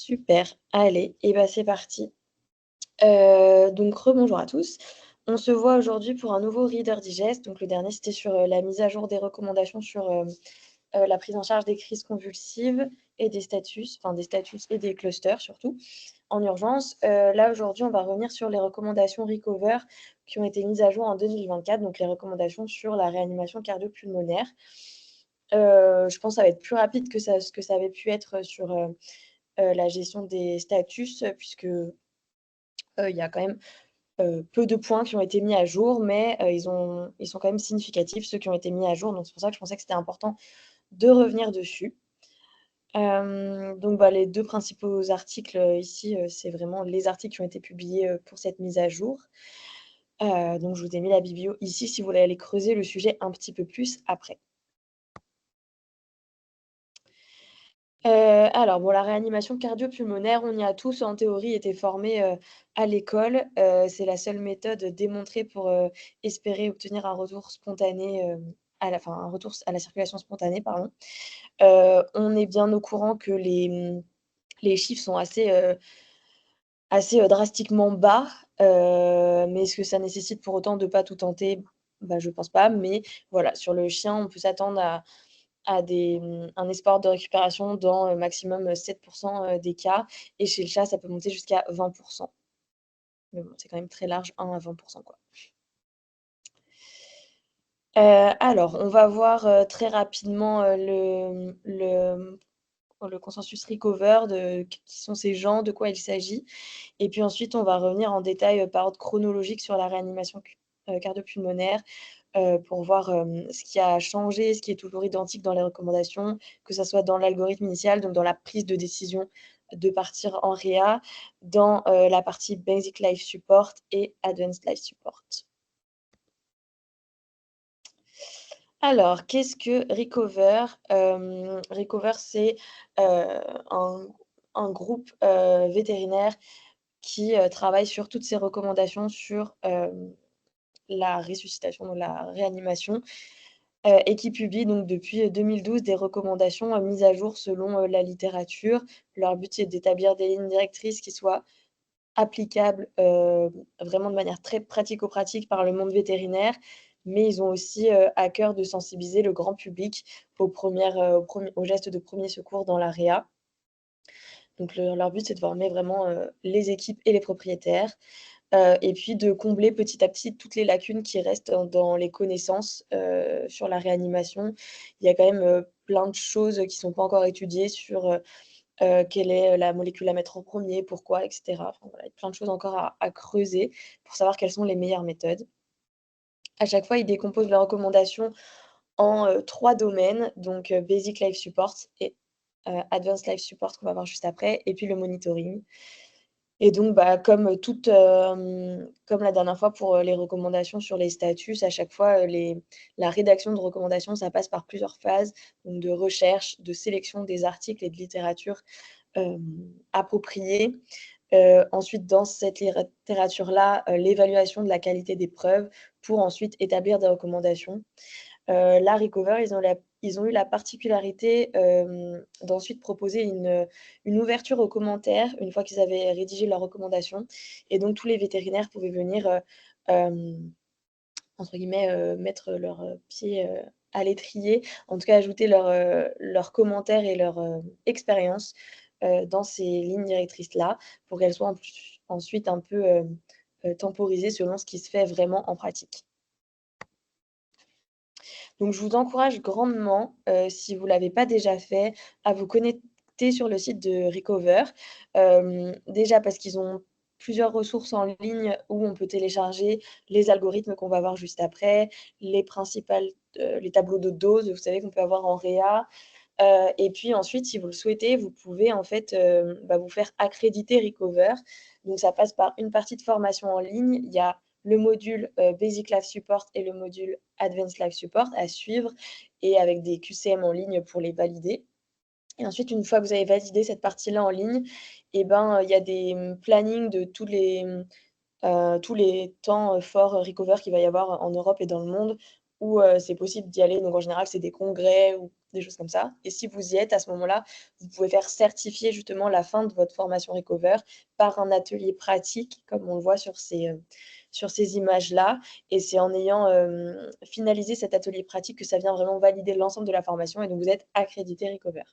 Super, allez, et bah, c'est parti. Donc rebonjour à tous. On se voit aujourd'hui pour un nouveau Reader Digest. Donc le dernier, c'était sur, la mise à jour des recommandations sur, la prise en charge des crises convulsives et des status et des clusters surtout, en urgence. Là, aujourd'hui, on va revenir sur les recommandations Recover qui ont été mises à jour en 2024, donc les recommandations sur la réanimation cardio-pulmonaire. Je pense que ça va être plus rapide que ce que ça avait pu être sur, la gestion des status, puisque, il y a quand même, peu de points qui ont été mis à jour, mais, ils sont quand même significatifs, ceux qui ont été mis à jour, donc c'est pour ça que je pensais que c'était important de revenir dessus. Donc bah, les 2 principaux articles, ici, c'est vraiment les articles qui ont été publiés, pour cette mise à jour. Donc je vous ai mis la biblio ici si vous voulez aller creuser le sujet un petit peu plus après. Alors bon, la réanimation cardio-pulmonaire, on y a tous en théorie été formés, à l'école. C'est la seule méthode démontrée pour, espérer obtenir un retour spontané, un retour à la circulation spontanée, pardon. On est bien au courant que les chiffres sont assez, drastiquement bas, mais est-ce que ça nécessite pour autant de pas tout tenter? Bah, je pense pas, mais voilà, sur le chien, on peut s'attendre à un espoir de récupération dans, maximum, 7 des cas, et chez le chat, ça peut monter jusqu'à 20. Mais bon, c'est quand même très large, 1 à 20 quoi. Alors, on va voir, très rapidement, le consensus Recover de qui sont ces gens, de quoi il s'agit, et puis ensuite on va revenir en détail, par ordre chronologique sur la réanimation cardio-pulmonaire, pour voir, ce qui a changé, ce qui est toujours identique dans les recommandations, que ça soit dans l'algorithme initial, donc dans la prise de décision de partir en réa, dans, la partie Basic Life Support et Advanced Life Support. Alors, qu'est-ce que Recover? Recover, c'est, un groupe, vétérinaire qui, travaille sur toutes ces recommandations sur, la ressuscitation, donc la réanimation, et qui publie donc depuis, 2012 des recommandations, mises à jour selon, la littérature. Leur but, c'est d'établir des lignes directrices qui soient applicables, vraiment de manière très pratico-pratique par le monde vétérinaire, mais ils ont aussi, à cœur de sensibiliser le grand public aux gestes de premier secours dans la réa. Donc leur but, c'est de former vraiment, les équipes et les propriétaires, et puis de combler petit à petit toutes les lacunes qui restent dans les connaissances, sur la réanimation. Il y a quand même, plein de choses qui sont pas encore étudiées sur, quelle est, la molécule à mettre en premier, pourquoi, et cetera. Enfin voilà, il y a plein de choses encore à creuser pour savoir quelles sont les meilleures méthodes. À chaque fois, ils décomposent leurs recommandations en, 3 domaines, donc Basic Life Support et Advanced Life Support qu'on va voir juste après, et puis le monitoring. Et donc, bah, comme la dernière fois pour, les recommandations sur les statuts, à chaque fois, la rédaction de recommandations, ça passe par plusieurs phases, donc de recherche, de sélection des articles et de littérature, appropriée. Ensuite, dans cette littérature-là, l'évaluation de la qualité des preuves pour ensuite établir des recommandations. Là, Recover, ils ont eu la particularité, d'ensuite proposer une ouverture aux commentaires une fois qu'ils avaient rédigé leurs recommandations, et donc tous les vétérinaires pouvaient venir, entre guillemets, mettre leur, pied, à l'étrier, en tout cas ajouter leurs commentaires et leur, expérience, dans ces lignes directrices-là, pour qu'elles soient ensuite un peu, temporisées selon ce qui se fait vraiment en pratique. Donc je vous encourage grandement, si vous ne l'avez pas déjà fait, à vous connecter sur le site de Recover. Déjà parce qu'ils ont plusieurs ressources en ligne où on peut télécharger les algorithmes qu'on va voir juste après, les tableaux de doses, vous savez, qu'on peut avoir en réa. Et puis ensuite, si vous le souhaitez, vous pouvez en fait, vous faire accréditer Recover. Donc ça passe par une partie de formation en ligne. Il y a le module, Basic Life Support et le module Advanced Life Support à suivre, et avec des QCM en ligne pour les valider. Et ensuite, une fois que vous avez validé cette partie-là en ligne, et ben, il y a des, plannings de tous les temps, forts, Recover qu'il va y avoir en Europe et dans le monde où, c'est possible d'y aller. Donc en général, c'est des congrès des choses comme ça. Et si vous y êtes, à ce moment-là, vous pouvez faire certifier justement la fin de votre formation Recover par un atelier pratique, comme on le voit sur ces images-là. Et c'est en ayant finalisé cet atelier pratique que ça vient vraiment valider l'ensemble de la formation et donc vous êtes accrédité Recover.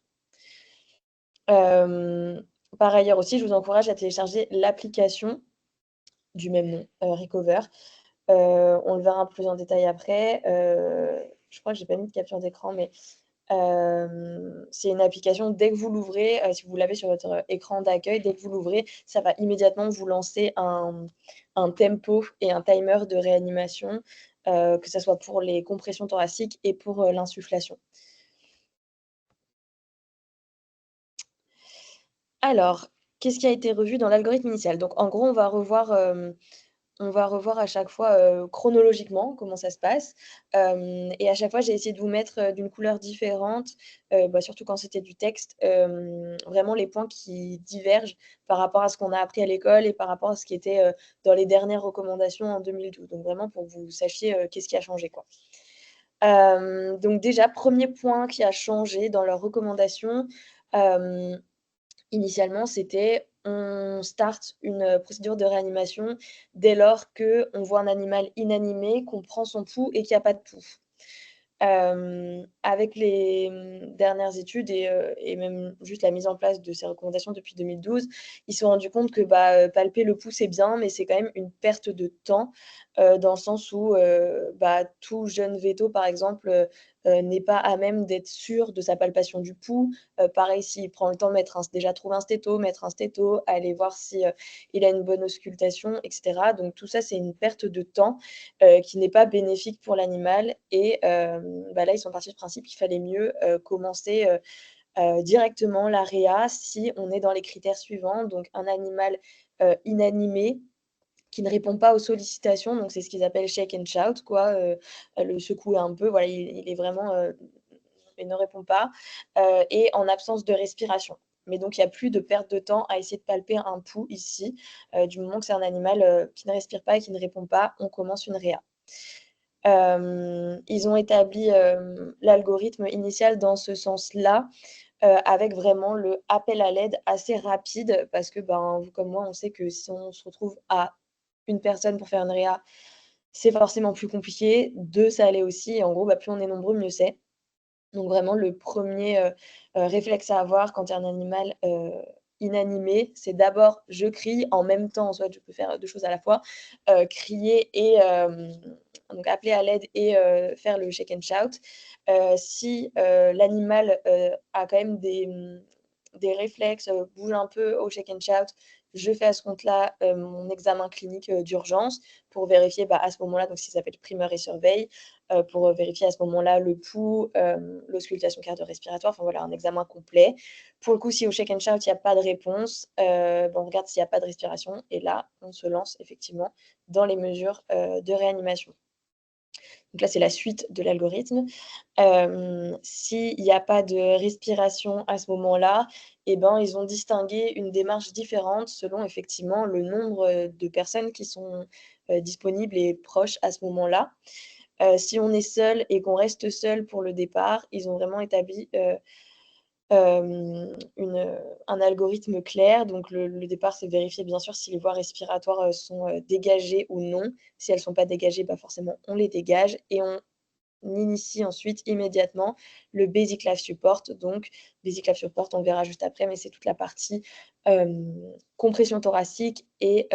Par ailleurs aussi, je vous encourage à télécharger l'application du même nom, Recover. On le verra un peu plus en détail après. Je crois que j'ai pas mis de capture d'écran, mais c'est une application, dès que vous l'ouvrez, si vous l'avez sur votre écran d'accueil, dès que vous l'ouvrez, ça va immédiatement vous lancer un tempo et un timer de réanimation, que ça soit pour les compressions thoraciques et pour, l'insufflation. Alors, qu'est-ce qui a été revu dans l'algorithme initial? Donc en gros, on va revoir à chaque fois, chronologiquement comment ça se passe, et à chaque fois, j'ai essayé de vous mettre, d'une couleur différente, bah, surtout quand c'était du texte, vraiment les points qui divergent par rapport à ce qu'on a appris à l'école et par rapport à ce qui était, dans les dernières recommandations en 2012. Donc vraiment pour que vous sachiez, qu'est-ce qui a changé, quoi. Donc déjà, premier point qui a changé dans leurs recommandations, hem initialement, c'était on start une, procédure de réanimation dès lors qu'on voit un animal inanimé, qu'on prend son pouls et qu'il y a pas de pouls. Avec les, dernières études et même juste la mise en place de ces recommandations depuis 2012, ils se sont rendus compte que, bah, palper le pouls, c'est bien, mais c'est quand même une perte de temps, dans le sens où, bah, tout jeune véto, par exemple, n'est pas à même d'être sûr de sa palpation du pouls. Pareil, s'il prend le temps de mettre déjà trouver un stéto, mettre un stéto, aller voir si, il a une bonne auscultation et cetera. Donc tout ça, c'est une perte de temps qui n'est pas bénéfique pour l'animal et bah, là, ils sont partis du principe qu'il fallait mieux, commencer, directement la réa si on est dans les critères suivants. Donc un animal, inanimé qui ne répond pas aux sollicitations, donc c'est ce qu'ils appellent shake and shout quoi, le secouer un peu, voilà, il est vraiment, il ne répond pas, et en absence de respiration. Mais donc il y a plus de perte de temps à essayer de palper un pouls ici, du moment que c'est un animal, qui ne respire pas et qui ne répond pas, on commence une réa. Ils ont établi, l'algorithme initial dans ce sens-là, avec vraiment le appel à l'aide assez rapide parce que, ben, vous comme moi, on sait que si on se retrouve à une personne pour faire une réa, c'est forcément plus compliqué. 2, ça allait aussi et en gros, bah, plus on est nombreux, mieux c'est. Donc vraiment le premier réflexe à avoir quand il y a un animal, inanimé, c'est d'abord je crie, en même temps, en soit je peux faire 2 choses à la fois, crier et donc appeler à l'aide et faire le shake and shout. Si, l'animal, a quand même des réflexes, bouge un peu au shake and shout, je fais à ce compte-là, mon examen clinique, d'urgence pour vérifier, bah, à ce moment-là, donc ce qui s'appelle primeur et surveille, pour, vérifier à ce moment-là le pouls, l'auscultation cardio-respiratoire, enfin voilà, un examen complet. Pour le coup, si au shake and shout, il y a pas de réponse, bah, on regarde s'il y a pas de respiration et là, on se lance effectivement dans les mesures, de réanimation. Donc là, c'est la suite de l'algorithme. S'il y a pas de respiration à ce moment-là, et ben, ils ont distingué une démarche différente selon effectivement le nombre, de personnes qui sont, disponibles et proches à ce moment-là. Si on est seul et qu'on reste seul pour le départ, ils ont vraiment établi, un algorithme clair. Donc le départ, c'est vérifier bien sûr si les voies respiratoires, sont, dégagées ou non. Si elles ne sont pas dégagées, bah, forcément on les dégage et on initie ensuite immédiatement le Basic Life Support. Donc Basic Life Support, on le verra juste après, mais c'est toute la partie, compression thoracique et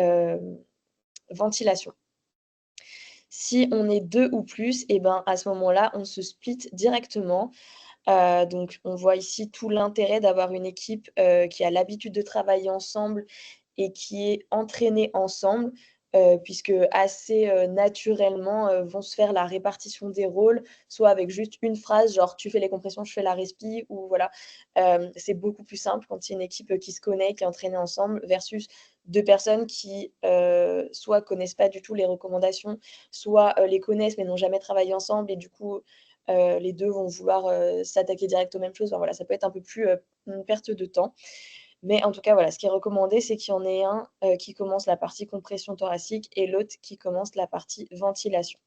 ventilation. Si on est 2 ou plus, et ben, à ce moment-là, on se split directement. Donc on voit ici tout l'intérêt d'avoir une équipe, qui a l'habitude de travailler ensemble et qui est entraînée ensemble, puisque assez, naturellement, vont se faire la répartition des rôles, soit avec juste une phrase, genre: «Tu fais les compressions, je fais la respi» ou voilà. C'est beaucoup plus simple quand c'est une équipe, qui se connaît, qui est entraînée ensemble versus 2 personnes qui, soit connaissent pas du tout les recommandations, soit, les connaissent mais n'ont jamais travaillé ensemble et du coup, les 2 vont vouloir, s'attaquer direct aux mêmes choses. Enfin voilà, ça peut être un peu plus, une perte de temps. Mais en tout cas, voilà, ce qui est recommandé, c'est qu'il y en ait un, qui commence la partie compression thoracique et l'autre qui commence la partie ventilation,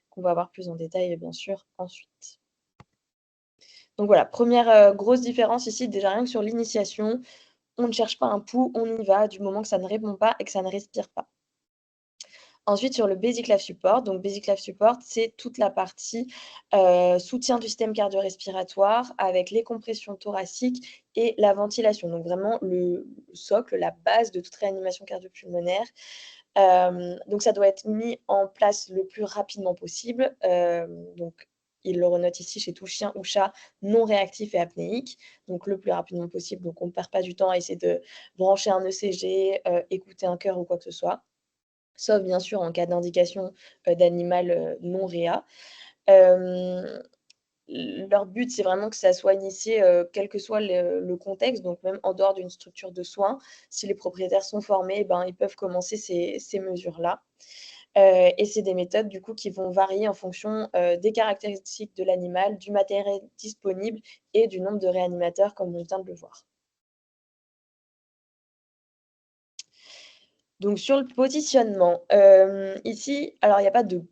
qu'on va voir plus en détail, bien sûr, ensuite. Donc voilà, première grosse différence ici, déjà rien que sur l'initiation, on ne cherche pas un pouls, on y va du moment que ça ne répond pas et que ça ne respire pas. Ensuite, sur le Basic Life Support, donc Basic Life Support, c'est toute la partie, soutien du système cardio-respiratoire avec les compressions thoraciques et la ventilation. Donc vraiment le socle, la base de toute réanimation cardio-pulmonaire. Donc ça doit être mis en place le plus rapidement possible. Donc il le renote ici chez tout chien ou chat non réactif et apnéique, donc le plus rapidement possible. Donc on ne perd pas du temps à essayer de brancher un ECG, écouter un cœur ou quoi que ce soit. Sauf bien sûr en cas d'indication, d'animal, non réa. Hem, Leur but, c'est vraiment que ça soit initié, quel que soit le contexte, donc même en dehors d'une structure de soins. Si les propriétaires sont formés, ben, ils peuvent commencer ces mesures-là. Et c'est des méthodes du coup qui vont varier en fonction, des caractéristiques de l'animal, du matériel disponible et du nombre de réanimateurs comme on vient de le voir. Donc sur le positionnement, ici, alors il y a pas de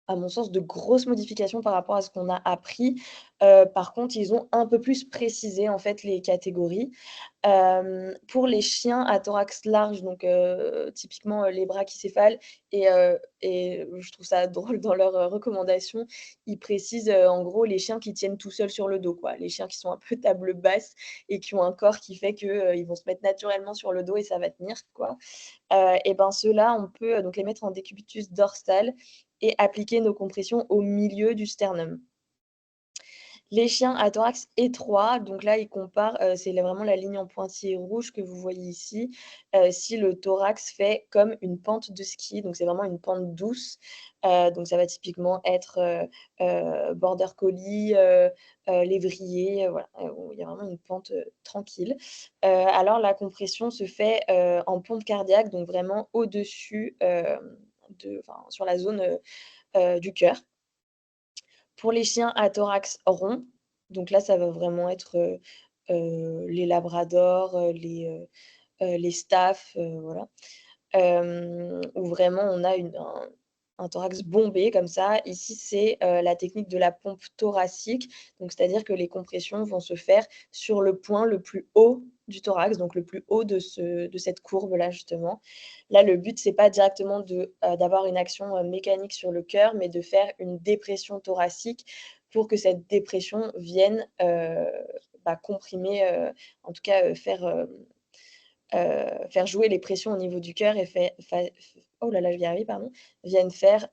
à mon sens, de grosses modifications par rapport à ce qu'on a appris. Par contre, ils ont un peu plus précisé, en fait, les catégories. Pour les chiens à thorax large, donc typiquement, les brachycéphales et je trouve ça drôle dans leurs, recommandations, ils précisent, en gros, les chiens qui tiennent tout seuls sur le dos, quoi. Les chiens qui sont un peu table basse et qui ont un corps qui fait que, ils vont se mettre naturellement sur le dos et ça va tenir, quoi. Et ben, ceux-là, on peut, donc les mettre en décubitus dorsal et appliquer nos compressions au milieu du sternum. Les chiens à thorax étroit, donc là, ils comparent, c'est vraiment la ligne en pointillé rouge que vous voyez ici, si le thorax fait comme une pente de ski, donc c'est vraiment une pente douce, donc ça va typiquement être, border collie, lévrier, voilà, où il y a vraiment une pente, tranquille. Alors la compression se fait, en pompe cardiaque, donc vraiment au-dessus, sur la zone, du cœur. Pour les chiens à thorax rond, donc là, ça va vraiment être, les labradors, les staffs, voilà. Où vraiment on a un thorax bombé comme ça. Ici, c'est, la technique de la pompe thoracique, donc c'est-à-dire que les compressions vont se faire sur le point le plus haut du thorax, donc le plus haut de cette courbe-là justement. Là, le but, c'est pas directement d'avoir une action, mécanique sur le cœur, mais de faire une dépression thoracique pour que cette dépression vienne, comprimer, en tout cas, faire jouer les pressions au niveau du cœur et fait fa oh là là, je vais y arriver, pardon, viennent faire,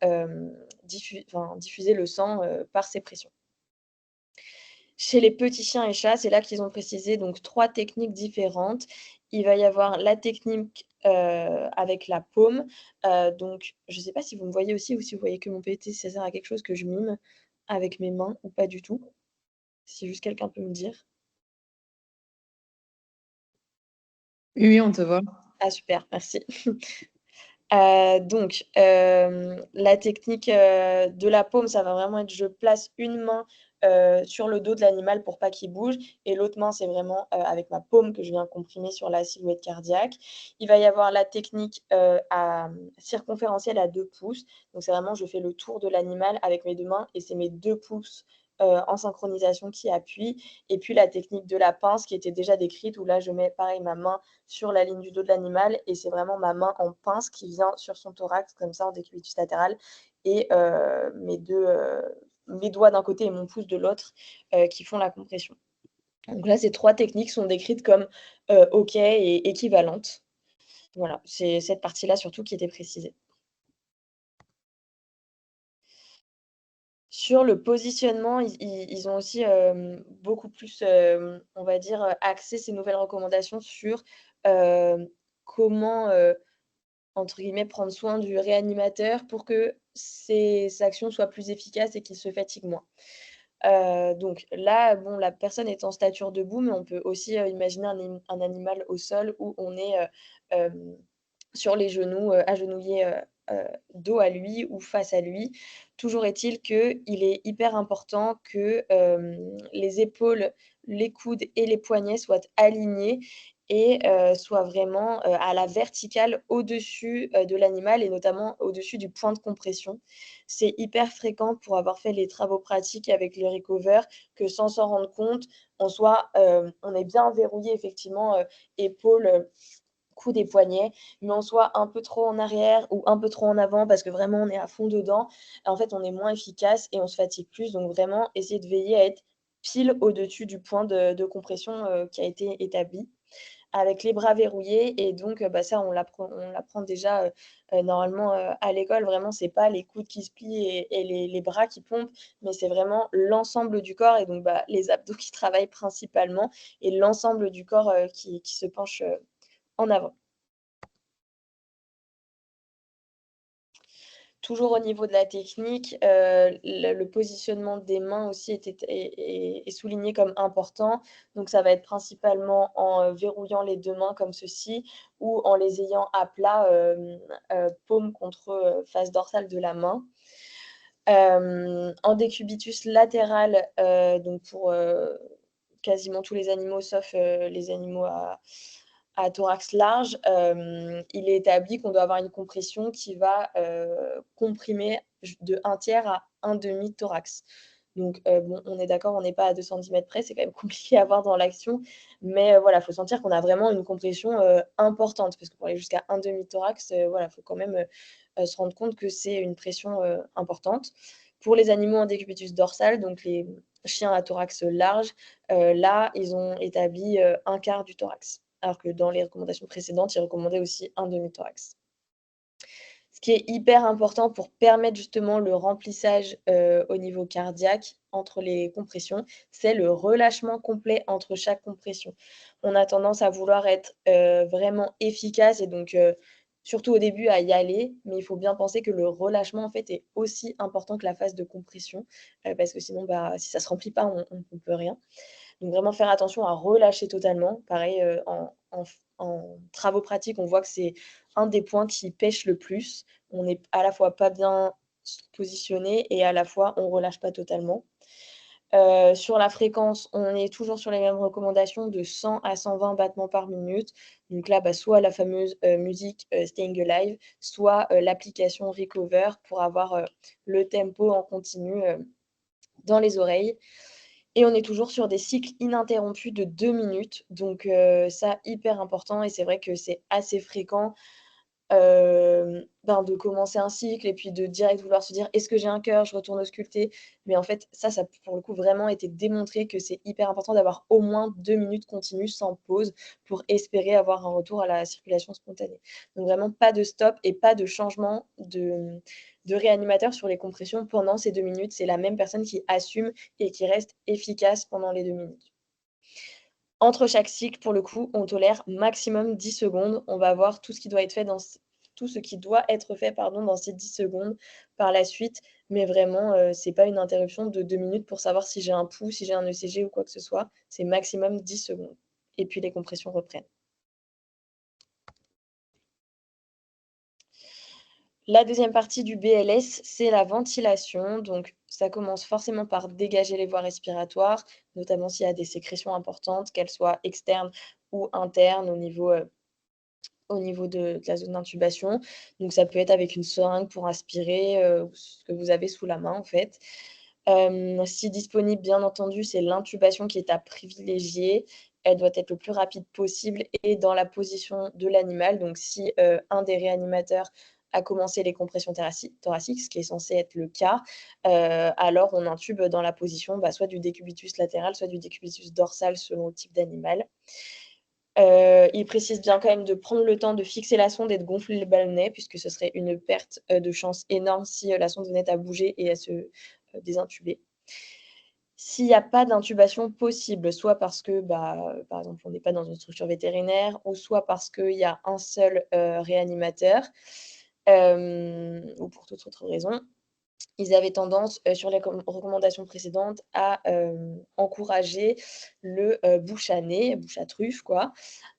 diffuser le sang, par ces pressions. Chez les petits chiens et chats, c'est là qu'ils ont précisé donc 3 techniques différentes. Il va y avoir la technique, avec la paume, donc je ne sais pas si vous me voyez aussi ou si vous voyez que mon PT, ça sert à quelque chose que je mime avec mes mains ou pas du tout? Si juste quelqu'un peut me dire? Oui, oui, on te voit. Ah super, merci. Donc, la technique, de la paume, ça va vraiment être je place une main, sur le dos de l'animal pour pas qu'il bouge et l'autre main, c'est vraiment, avec ma paume que je viens comprimer sur la silhouette cardiaque. Il va y avoir la technique, circonférentielle à 2 pouces. Donc c'est vraiment je fais le tour de l'animal avec mes 2 mains et c'est mes 2 pouces, en synchronisation qui appuient et puis la technique de la pince qui était déjà décrite où là je mets pareil ma main sur la ligne du dos de l'animal et c'est vraiment ma main en pince qui vient sur son thorax comme ça en décubitus latéral et mes doigts d'un côté et mon pouce de l'autre, qui font la compression. Donc là, ces 3 techniques sont décrites comme, OK et équivalentes. Voilà, c'est cette partie-là surtout qui était précisée. Sur le positionnement, ils ont aussi, beaucoup plus, on va dire, axé ces nouvelles recommandations sur, comment, entre guillemets, «prendre soin du réanimateur» pour que ses actions soient plus efficaces et qu'il se fatigue moins. Donc là, bon, la personne est en stature debout, mais on peut aussi, imaginer un animal au sol où on est, hem, sur les genoux, agenouillé, dos à lui ou face à lui. Toujours est-il qu'il est hyper important que, les épaules, les coudes et les poignets soient alignés et soit vraiment, à la verticale au-dessus, de l'animal et notamment au-dessus du point de compression. C'est hyper fréquent pour avoir fait les travaux pratiques avec le Recover que sans s'en rendre compte, on est bien verrouillé effectivement, épaules, coudes et poignets, mais on soit un peu trop en arrière ou un peu trop en avant parce que vraiment on est à fond dedans. En fait, on est moins efficace et on se fatigue plus. Donc vraiment, essayer de veiller à être pile au-dessus du point de compression, qui a été établi avec les bras verrouillés et donc bah, ça on l'apprend déjà, normalement, à l'école. Vraiment, c'est pas les coudes qui se plient et les bras qui pompent, mais c'est vraiment l'ensemble du corps et donc bah, les abdos qui travaillent principalement et l'ensemble du corps, qui se penche, en avant. Toujours au niveau de la technique, le positionnement des mains aussi est souligné comme important. Donc ça va être principalement en, verrouillant les 2 mains comme ceci ou en les ayant à plat, paume contre, face dorsale de la main. En décubitus latéral, donc pour, quasiment tous les animaux sauf, les animaux à thorax large, il est établi qu'on doit avoir une compression qui va, comprimer de 1/3 à 1/2 thorax. Donc, bon, on est d'accord, on n'est pas à 2 centimètres près, c'est quand même compliqué à voir dans l'action, mais, voilà, il faut sentir qu'on a vraiment une compression, importante parce que pour aller jusqu'à 1/2 thorax, voilà, il faut quand même, se rendre compte que c'est une pression, importante. Pour les animaux en décubitus dorsal, donc les chiens à thorax large, là, ils ont établi, 1/4 du thorax. Alors que dans les recommandations précédentes, ils recommandaient aussi un demi-thorax. Ce qui est hyper important pour permettre justement le remplissage, au niveau cardiaque entre les compressions, c'est le relâchement complet entre chaque compression. On a tendance à vouloir être, vraiment efficace et donc, surtout au début à y aller, mais il faut bien penser que le relâchement en fait est aussi important que la phase de compression, parce que sinon, bah, si ça se remplit pas, on peut rien. Donc vraiment faire attention à relâcher totalement. Pareil, en travaux pratiques, on voit que c'est un des points qui pêche le plus. On est à la fois pas bien positionné et à la fois on relâche pas totalement. Sur la fréquence, on est toujours sur les mêmes recommandations de 100 à 120 battements par minute. Donc là, bah, soit la fameuse, musique, Staying Alive, soit, l'application Recover pour avoir, le tempo en continu, dans les oreilles. Et on est toujours sur des cycles ininterrompus de 2 minutes, donc ça hyper important et c'est vrai que c'est assez fréquent, ben, de commencer un cycle et puis de direct vouloir se dire: «Est-ce que j'ai un cœur? Je retourne ausculter». Mais en fait, ça pour le coup vraiment été démontré que c'est hyper important d'avoir au moins 2 minutes continues sans pause pour espérer avoir un retour à la circulation spontanée. Donc vraiment pas de stop et pas de changement de réanimateur sur les compressions pendant ces 2 minutes. C'est la même personne qui assume et qui reste efficace pendant les 2 minutes. Entre chaque cycle, pour le coup, on tolère maximum 10 secondes. On va voir tout ce qui doit être fait tout ce qui doit être fait, pardon, dans ces 10 secondes par la suite. Mais vraiment, c'est pas une interruption de 2 minutes pour savoir si j'ai un pouls, si j'ai un ECG ou quoi que ce soit. C'est maximum 10 secondes et puis les compressions reprennent. La deuxième partie du BLS, c'est la ventilation. Donc ça commence forcément par dégager les voies respiratoires, notamment s'il y a des sécrétions importantes, qu'elles soient externes ou internes au niveau de la zone d'intubation. Donc ça peut être avec une seringue pour aspirer, ou ce que vous avez sous la main en fait. Si disponible, bien entendu, c'est l'intubation qui est à privilégier. Elle doit être le plus rapide possible et dans la position de l'animal. Donc si, un des réanimateurs a commencé les compressions thoraciques, ce qui est censé être le cas, alors on intube dans la position, bah, soit du décubitus latéral, soit du décubitus dorsal selon le type d'animal. Il précise bien quand même de prendre le temps de fixer la sonde et de gonfler le ballonnet puisque ce serait une perte, de chance énorme si, la sonde venait à bouger et à se, désintuber. S'il y a pas d'intubation possible, soit parce que, bah, par exemple, on n'est pas dans une structure vétérinaire ou soit parce qu'il y a un seul, réanimateur, ou pour toute autre raison, ils avaient tendance, sur les recommandations précédentes à, encourager le, bouche à nez, bouche à truffe quoi.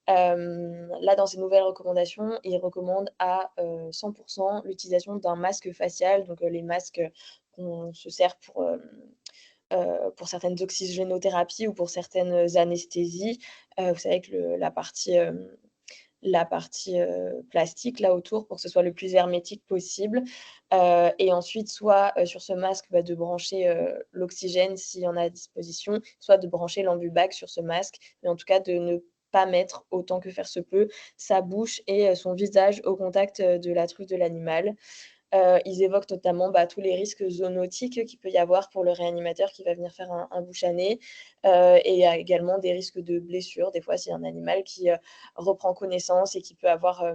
Là, dans ces nouvelles recommandations, ils recommandent à, 100 l'utilisation d'un masque facial, donc les masques, qu'on se sert pour, pour certaines oxygénothérapies ou pour certaines anesthésies. Vous savez que la partie plastique là autour pour que ce soit le plus hermétique possible, et ensuite soit, sur ce masque, de brancher, l'oxygène s'il y en a à disposition, soit de brancher l'ambubag sur ce masque, mais en tout cas de ne pas mettre autant que faire se peut sa bouche et son visage au contact, de la truffe de l'animal. Ils évoquent notamment, tous les risques zoonotiques qu'il peut y avoir pour le réanimateur qui va venir faire un bouche à nez, et il y a également des risques de blessures. Des fois, c'est un animal qui, reprend connaissance et qui peut avoir,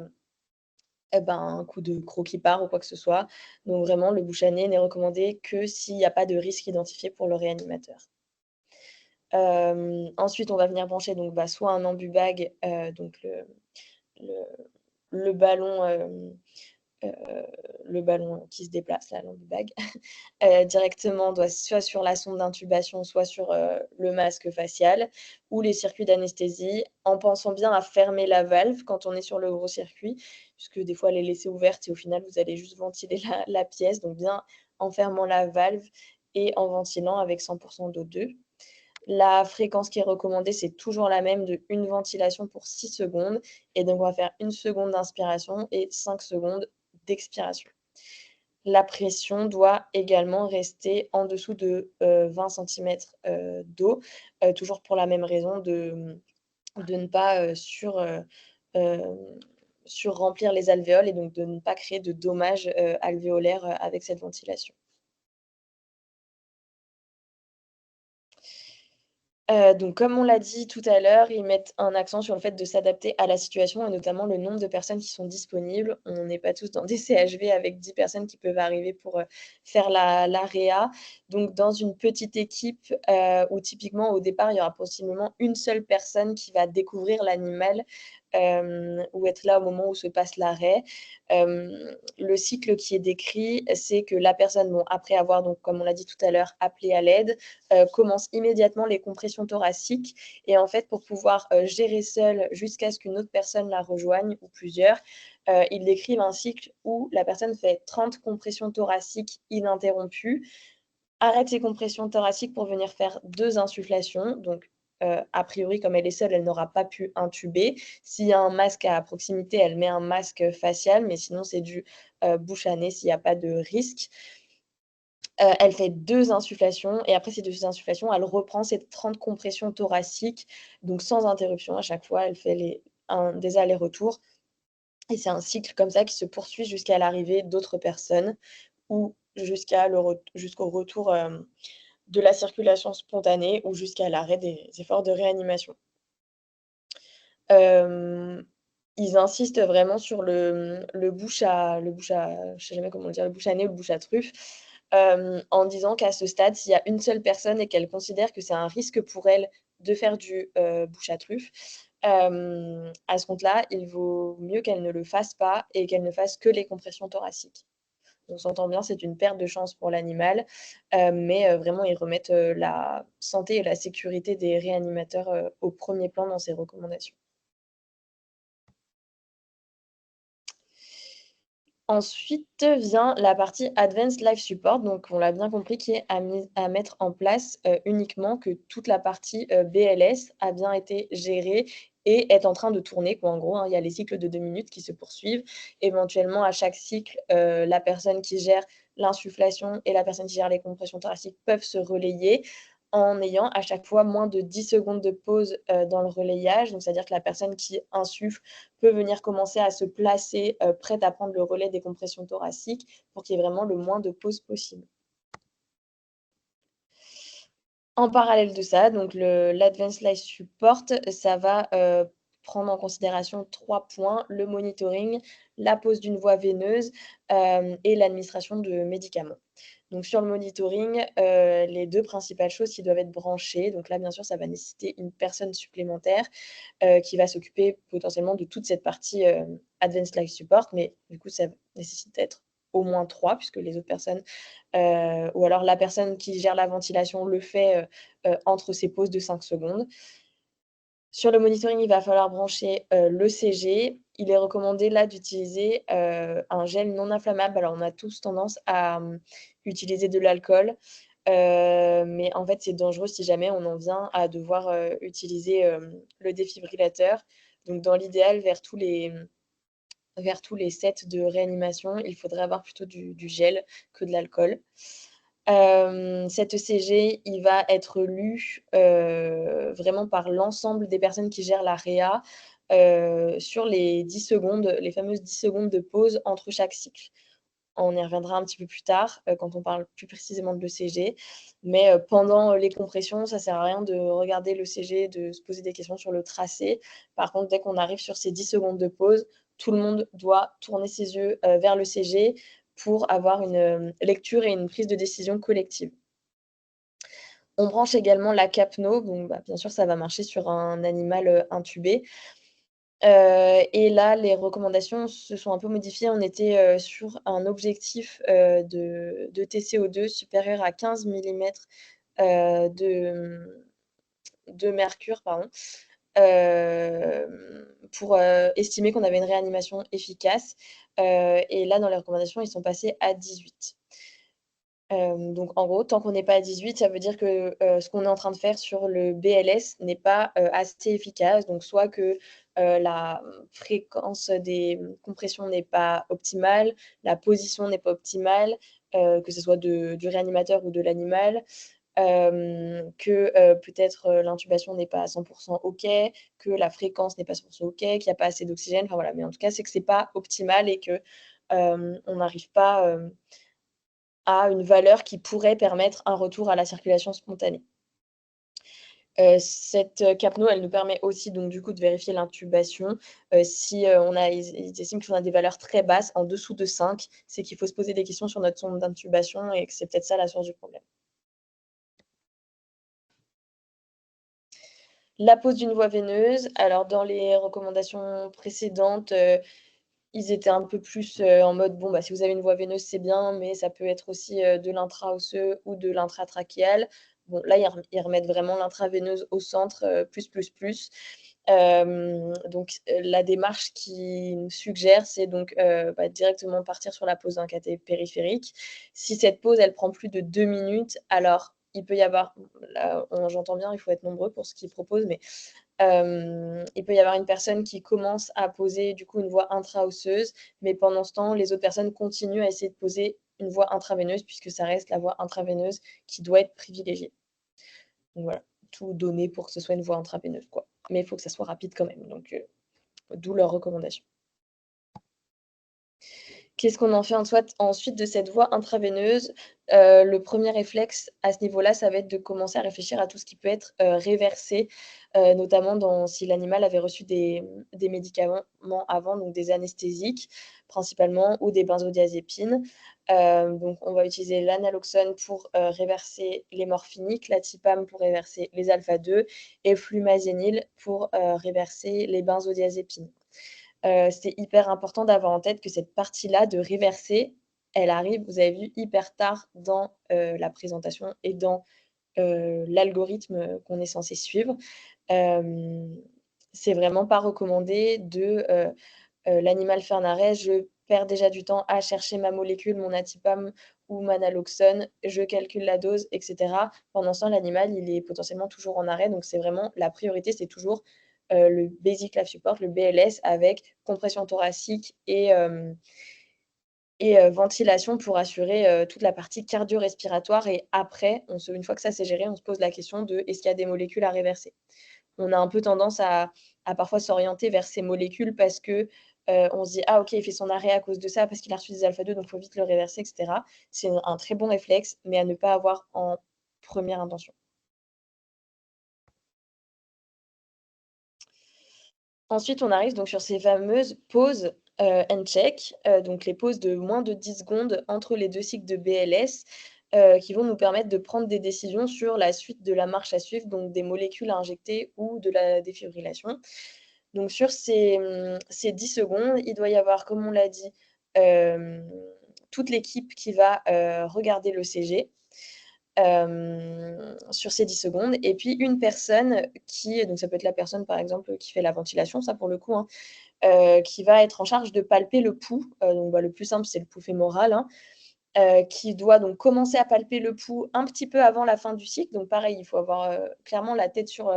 un coup de croc qui part ou quoi que ce soit. Donc vraiment, le bouche à nez n'est recommandé que s'il y a pas de risque identifié pour le réanimateur. Ensuite, on va venir brancher donc, soit un ambubag, donc le le ballon, heu, le ballon qui se déplace là, l'ambubag, directement soit sur la sonde d'intubation, soit sur, le masque facial ou les circuits d'anesthésie, en pensant bien à fermer la valve quand on est sur le gros circuit, puisque des fois elle est laissée ouverte et au final vous allez juste ventiler la pièce, donc bien en fermant la valve et en ventilant avec 100 d'O2. La fréquence qui est recommandée, c'est toujours la même de une ventilation pour 6 secondes et donc on va faire 1 seconde d'inspiration et 5 secondes d'expiration. La pression doit également rester en dessous de, 20 centimètres d'eau, toujours pour la même raison de ne pas, hem, surremplir les alvéoles et donc de ne pas créer de dommages, alvéolaires, avec cette ventilation. Donc comme on l'a dit tout à l'heure, ils mettent un accent sur le fait de s'adapter à la situation et notamment le nombre de personnes qui sont disponibles. On n'est pas tous dans des CHV avec 10 personnes qui peuvent arriver pour, faire la réa. Donc dans une petite équipe, où typiquement au départ, il y aura possiblement une seule personne qui va découvrir l'animal, ou être là au moment où se passe l'arrêt. Le cycle qui est décrit, c'est que la personne, bon, après avoir donc, comme on l'a dit tout à l'heure, appelé à l'aide, commence immédiatement les compressions thoraciques et en fait, pour pouvoir, gérer seule jusqu'à ce qu'une autre personne la rejoigne ou plusieurs, ils décrivent un cycle où la personne fait 30 compressions thoraciques ininterrompues, arrête ses compressions thoraciques pour venir faire 2 insufflations, donc a priori, comme elle est seule, elle n'aura pas pu intuber. S'il y a un masque à proximité, elle met un masque facial, mais sinon c'est du, bouche à nez s'il y a pas de risque. Elle fait 2 insufflations et après ces 2 insufflations, elle reprend ses 30 compressions thoraciques, donc sans interruption à chaque fois, elle fait des allers-retours et c'est un cycle comme ça qui se poursuit jusqu'à l'arrivée d'autres personnes ou jusqu'au retour, de la circulation spontanée ou jusqu'à l'arrêt des efforts de réanimation. Hem, Ils insistent vraiment sur le bouche à je sais jamais comment dire, le bouche à nez ou le bouche à truffe, en disant qu'à ce stade, s'il y a une seule personne et qu'elle considère que c'est un risque pour elle de faire du, bouche à truffe, à ce compte-là, il vaut mieux qu'elle ne le fasse pas et qu'elle ne fasse que les compressions thoraciques. On s'entend bien, c'est une perte de chance pour l'animal, mais vraiment ils remettent, la santé et la sécurité des réanimateurs, au premier plan dans ces recommandations. Ensuite vient la partie Advanced Life Support, donc on l'a bien compris, qui est à mettre en place, uniquement que toute la partie, BLS a bien été gérée et est en train de tourner quoi, en gros, hein. Il y a les cycles de 2 minutes qui se poursuivent. Éventuellement, à chaque cycle, la personne qui gère l'insufflation et la personne qui gère les compressions thoraciques peuvent se relayer en ayant à chaque fois moins de 10 secondes de pause, dans le relayage. Donc c'est-à-dire que la personne qui insuffle peut venir commencer à se placer, prête à prendre le relais des compressions thoraciques pour qu'il y ait vraiment le moins de pauses possible. En parallèle de ça, donc l'Advanced Life Support, ça va, prendre en considération 3 points: le monitoring, la pose d'une voie veineuse, et l'administration de médicaments. Donc sur le monitoring, les 2 principales choses qui doivent être branchées, donc là, bien sûr, ça va nécessiter une personne supplémentaire, qui va s'occuper potentiellement de toute cette partie, Advanced Life Support, mais du coup, ça nécessite d'être au moins 3 puisque les autres personnes, ou alors la personne qui gère la ventilation le fait, entre ses pauses de 5 secondes. Sur le monitoring, il va falloir brancher, l'ECG. Il est recommandé là d'utiliser, un gel non inflammable. Alors on a tous tendance à, utiliser de l'alcool. Mais en fait, c'est dangereux si jamais on en vient à devoir, utiliser, le défibrillateur. Donc dans l'idéal, vers tous les sets de réanimation, il faudrait avoir plutôt du gel que de l'alcool. Cet ECG, il va être lu, vraiment par l'ensemble des personnes qui gèrent la réa, sur les 10 secondes, les fameuses 10 secondes de pause entre chaque cycle. On y reviendra un petit peu plus tard, quand on parle plus précisément de l'ECG. Mais, pendant, les compressions, ça sert à rien de regarder l'ECG, de se poser des questions sur le tracé. Par contre, dès qu'on arrive sur ces 10 secondes de pause, tout le monde doit tourner ses yeux, vers l'ECG pour avoir une, lecture et une prise de décision collective. On branche également la capno, donc bah, bien sûr, ça va marcher sur un animal, intubé. Et là, les recommandations se sont un peu modifiées. On était, sur un objectif, de TCO2 supérieur à 15 millimètres de mercure, pardon, pour, estimer qu'on avait une réanimation efficace. Et là, dans les recommandations, ils sont passés à 18. Donc en gros, tant qu'on n'est pas à 18, ça veut dire que, ce qu'on est en train de faire sur le BLS n'est pas, assez efficace. Donc soit que, la fréquence des, compressions n'est pas optimale, la position n'est pas optimale, que ce soit du réanimateur ou de l'animal, que, peut-être, l'intubation n'est pas à 100 OK, que la fréquence n'est pas à 100 OK, qu'il y a pas assez d'oxygène, enfin voilà. Mais en tout cas, c'est que c'est pas optimal et que, on n'arrive pas, à une valeur qui pourrait permettre un retour à la circulation spontanée. Cette, capno, elle nous permet aussi donc du coup de vérifier l'intubation. Si, ils estiment qu'on a des valeurs très basses, en dessous de 5, c'est qu'il faut se poser des questions sur notre sonde d'intubation et que c'est peut-être ça la source du problème. La pose d'une voie veineuse, alors dans les recommandations précédentes, ils étaient un peu plus, en mode: «Bon, bah, si vous avez une voie veineuse, c'est bien, mais ça peut être aussi, de l'intra-osseux ou de l'intratrachéal». Bon, là, ils remettent vraiment l'intraveineuse au centre, plus, plus, plus. Donc la démarche qu'ils suggèrent, c'est donc, bah, directement partir sur la pose d'un cathé périphérique. Si cette pause, elle prend plus de 2 minutes, alors il peut y avoir là, j'entends bien, il faut être nombreux pour ce qu'ils proposent, mais il peut y avoir une personne qui commence à poser du coup une voie intra-osseuse, mais pendant ce temps, les autres personnes continuent à essayer de poser une voie intraveineuse puisque ça reste la voie intraveineuse qui doit être privilégiée. Donc voilà, tout donner pour que ce soit une voie intraveineuse, quoi. Mais il faut que ça soit rapide quand même, donc d'où leurs recommandations. Qu'est-ce qu'on en fait ensuite de cette voie intraveineuse? Le premier réflexe à ce niveau-là, ça va être de commencer à réfléchir à tout ce qui peut être, réversé, notamment si l'animal avait reçu des médicaments avant, donc des anesthésiques principalement ou des benzodiazépines. Donc on va utiliser l'analoxone pour, réverser les morphiniques, l'atipam pour réverser les alpha-2 et flumazénil pour, réverser les benzodiazépines. C'est hyper important d'avoir en tête que cette partie-là de reverser, elle arrive, vous avez vu, hyper tard dans, la présentation et dans, l'algorithme, qu'on est censé suivre. Hem, c'est vraiment pas recommandé l'animal fait un arrêt, je perds déjà du temps à chercher ma molécule, mon atipam ou ma naloxone, je calcule la dose et cetera. Pendant ce temps, l'animal, il est potentiellement toujours en arrêt, donc c'est vraiment la priorité, c'est toujours, le Basic Life Support, le BLS avec compression thoracique et ventilation pour assurer, toute la partie cardio-respiratoire et après, une fois que ça c'est géré, on se pose la question de: «Est-ce qu'il y a des molécules à réverser?» On a un peu tendance à parfois s'orienter vers ces molécules parce que, on se dit: «Ah OK, il fait son arrêt à cause de ça, parce qu'il a reçu des alpha-2, donc il faut vite le réverser» et cetera. C'est un très bon réflexe, mais à ne pas avoir en première intention. Ensuite, on arrive donc sur ces fameuses pauses, and check, donc les pauses de moins de 10 secondes entre les 2 cycles de BLS, qui vont nous permettre de prendre des décisions sur la suite de la marche à suivre, donc des molécules à injecter ou de la défibrillation. Donc sur ces 10 secondes, il doit y avoir, comme on l'a dit, hem, toute l'équipe qui va, regarder l'ECG, sur ces 10 secondes et puis une personne donc ça peut être la personne, par exemple, qui fait la ventilation, ça pour le coup, hein, qui va être en charge de palper le pouls. Donc bah, le plus simple, c'est le pouls fémoral, hein, qui doit donc commencer à palper le pouls un petit peu avant la fin du cycle. Donc pareil, il faut avoir clairement la tête sur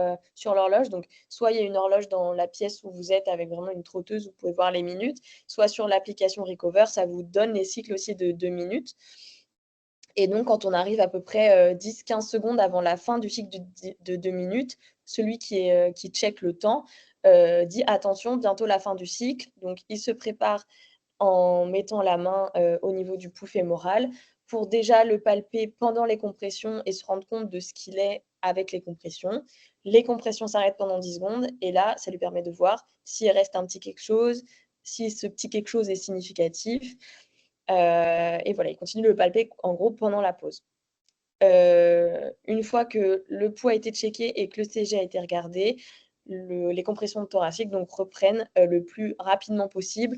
l'horloge. Donc soit il y a une horloge dans la pièce où vous êtes avec vraiment une trotteuse, vous pouvez voir les minutes, soit sur l'application Recover, ça vous donne les cycles aussi de 2 minutes. Et donc, quand on arrive à peu près 10-15 secondes avant la fin du cycle de 2 minutes, celui qui check le temps dit attention, bientôt la fin du cycle. Donc, il se prépare en mettant la main au niveau du pouls fémoral pour déjà le palper pendant les compressions et se rendre compte de ce qu'il est avec les compressions. Les compressions s'arrêtent pendant 10 secondes et là, ça lui permet de voir s'il reste un petit quelque chose, si ce petit quelque chose est significatif. Et voilà, il continue de le palper en gros pendant la pause. Une fois que le pouls a été checké et que le CG a été regardé, les compressions thoraciques donc reprennent le plus rapidement possible.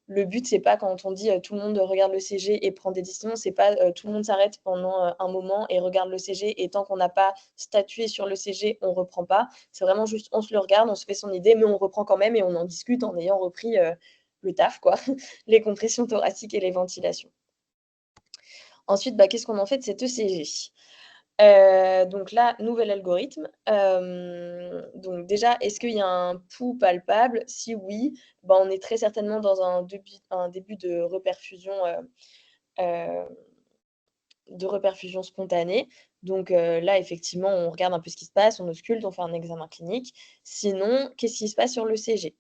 Le but, c'est pas quand on dit tout le monde regarde le CG et prend des décisions, c'est pas tout le monde s'arrête pendant un moment et regarde le CG et tant qu'on n'a pas statué sur le CG, on reprend pas. C'est vraiment juste on se le regarde, on se fait son idée, mais on reprend quand même et on en discute en ayant repris le taf, quoi, les compressions thoraciques et les ventilations. Ensuite, bah, qu'est-ce qu'on en fait de cet ECG? Donc là, nouvel algorithme. Donc déjà, est-ce qu'il y a un pouls palpable? Si oui, bah, on est très certainement dans un début heu, de reperfusion spontanée. Donc là, effectivement, on regarde un peu ce qui se passe, on ausculte, on fait un examen clinique. Sinon, qu'est-ce qui se passe sur l'ECG?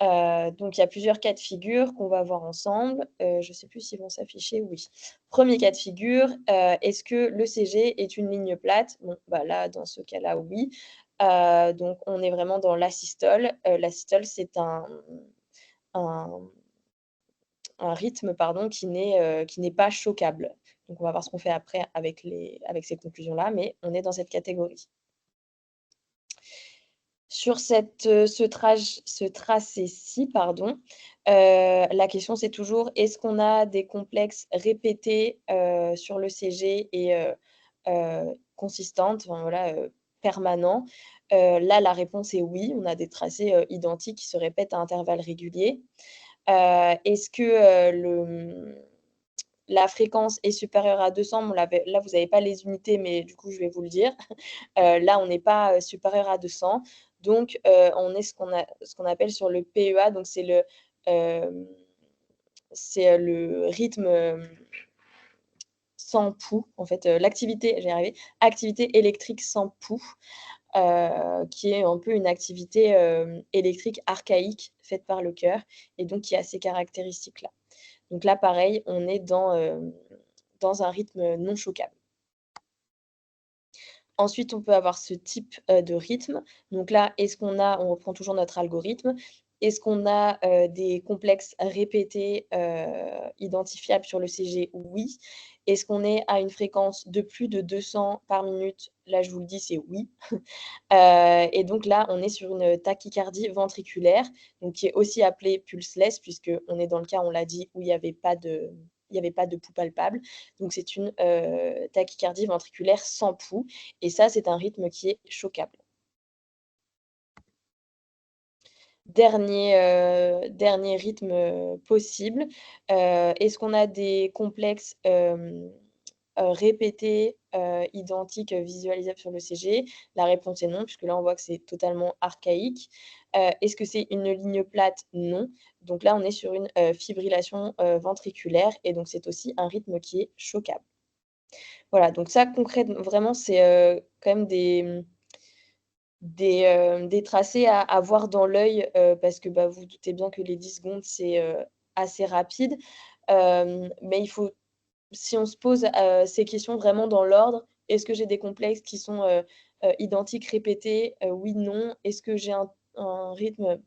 Donc il y a plusieurs cas de figure qu'on va voir ensemble. Je ne sais plus s'ils vont s'afficher, oui. Premier cas de figure, est-ce que l'ECG est une ligne plate? Bon, bah, là, dans ce cas-là, oui. Donc on est vraiment dans l'asystole. L'asystole, c'est un un rythme, pardon, qui n'est pas choquable. Donc on va voir ce qu'on fait après avec ces conclusions-là, mais on est dans cette catégorie. Sur ce tracé-ci, pardon, la question c'est toujours: est-ce qu'on a des complexes répétés, sur le CG et consistantes, enfin voilà, permanents? Là, la réponse est oui, on a des tracés, identiques qui se répètent à intervalles réguliers. Est-ce que, la fréquence est supérieure à 200? Bon là, vous n'avez pas les unités, mais du coup, je vais vous le dire. Là, on n'est pas, supérieur à 200. Donc, on est ce qu'on appelle sur le PEA, donc hem, le rythme, sans pouls, en fait, l'activité je vais y arriver, activité électrique sans pouls, qui est un peu une activité, électrique archaïque faite par le cœur et donc qui a ces caractéristiques-là. Donc là, pareil, on est dans un rythme non choquable. Ensuite, on peut avoir ce type, de rythme. Donc là, on reprend toujours notre algorithme. Est-ce qu'on a, des complexes répétés, identifiables sur le CG? Oui. Est-ce qu'on est à une fréquence de plus de 200 par minute? Là, je vous le dis, c'est oui. Et donc là, on est sur une tachycardie ventriculaire, donc qui est aussi appelée pulseless puisqu'on est dans le cas, on l'a dit, où il y avait pas de pouls palpable. Donc c'est une, tachycardie ventriculaire sans pouls et ça, c'est un rythme qui est choquable. Dernier rythme, possible, est-ce qu'on a des complexes, répétés, identiques, visualisables sur le CG? La réponse est non, puisque là, on voit que c'est totalement archaïque. Est-ce que c'est une ligne plate? Non. Donc là, on est sur une, fibrillation, ventriculaire et donc c'est aussi un rythme qui est choquable. Voilà, donc ça concrètement vraiment, c'est, quand même des tracés à voir dans l'œil, parce que, bah, vous vous doutez bien que les 10 secondes, c'est, assez rapide. Mais si on se pose, ces questions vraiment dans l'ordre: «Est-ce que j'ai des complexes qui sont, identiques, répétés?» Oui, non. Est-ce que j'ai un rythme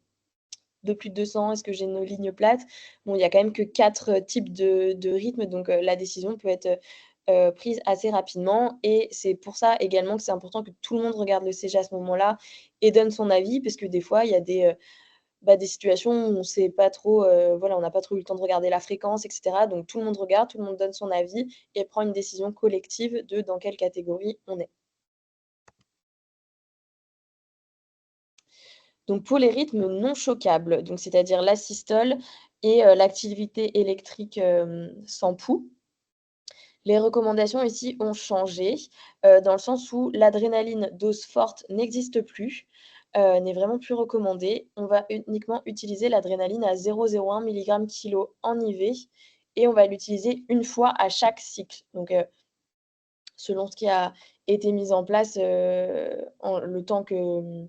de plus de 200? Est-ce que j'ai une ligne plate? Bon, il y a quand même que 4 types de rythmes, donc la décision peut être, prise assez rapidement et c'est pour ça également que c'est important que tout le monde regarde le CG à ce moment-là et donne son avis parce que des fois, il y a des situations où on sait pas trop, voilà, on n'a pas trop eu le temps de regarder la fréquence et cetera, donc tout le monde regarde, tout le monde donne son avis et prend une décision collective de dans quelle catégorie on est. Donc pour les rythmes non choquables, donc c'est-à-dire la systole et l'activité électrique, sans pouls. Les recommandations ici ont changé, dans le sens où l'adrénaline dose forte n'existe plus, n'est vraiment plus recommandée. On va uniquement utiliser l'adrénaline à 0,01 mg/kg en IV et on va l'utiliser une fois à chaque cycle. Donc, selon ce qui a été mis en place, en le temps que